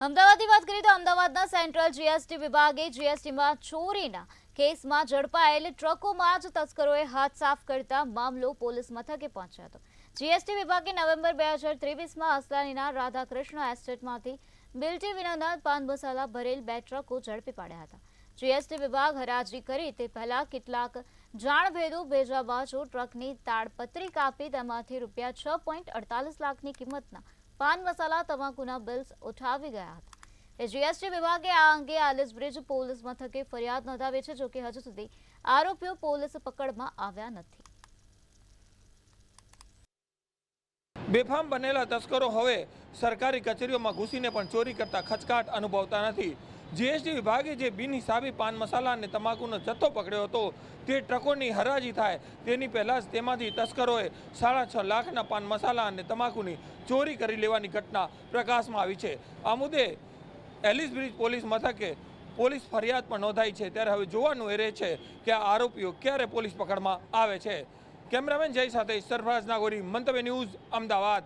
અમદાવાદની વાત કરીએ તો અમદાવાદના સેન્ટ્રલ જીએસટી વિભાગે જીએસટીમાં ચોરીના કેસમાં ઝડપાયેલ ટ્રકોમાં જ તસ્કરોએ હાથ સાફ કરતા મામલો પોલીસ મથકે પહોંચ્યો હતો। જીએસટી વિભાગે નવેમ્બર 2023માં અસલાનીના રાધાકૃષ્ણ એસ્ટેટમાંથી બિલ્ટી વિનાના પાન મસાલા ભરેલ 2 ટ્રકો ઝડપી પાડ્યા હતા। જીએસટી વિભાગ હરાજી કરી તે પહેલા કેટલાક જાણભેદો ભેજા બાજુ ટ્રકની તાડપત્રી કાપી તેમાંથી ₹6.48 લાખની કિંમતના પાન મસાલા તમાકુના બિલ્સ ઉઠાવી ગયા હતા। જીએસટી વિભાગે આ અંગે આલિસ બ્રિજ પોલીસ મથકે ફરિયાદ નોંધાવી છે, જોકે હજુ સુધી આરોપીઓ પોલીસ પકડમાં આવ્યા નથી। બેફામ બનેલા તસ્કરો હવે સરકારી કચેરીઓમાં ઘૂસીને પણ ચોરી કરતા ખચકાટ અનુભવતા નથી। જીએસટી વિભાગે જે બિનહિસાબી પાન મસાલા અને તમાકુનો જથ્થો પકડ્યો હતો તે ટ્રકોની હરાજી થાય તેની પહેલાં જ તેમાંથી તસ્કરોએ 6.5 લાખના પાન મસાલા અને તમાકુની ચોરી કરી લેવાની ઘટના પ્રકાશમાં આવી છે। આ મુદ્દે એલિસ બ્રિજ પોલીસ મથકે પોલીસ ફરિયાદ પણ નોંધાઈ છે। ત્યારે હવે જોવાનું એ રહે છે કે આ આરોપીઓ ક્યારે પોલીસ પકડમાં આવે છે। કેમેરામેન જય સાથે સરફરાઝ નાગોરી, મંતવ્ય ન્યૂઝ, અમદાવાદ।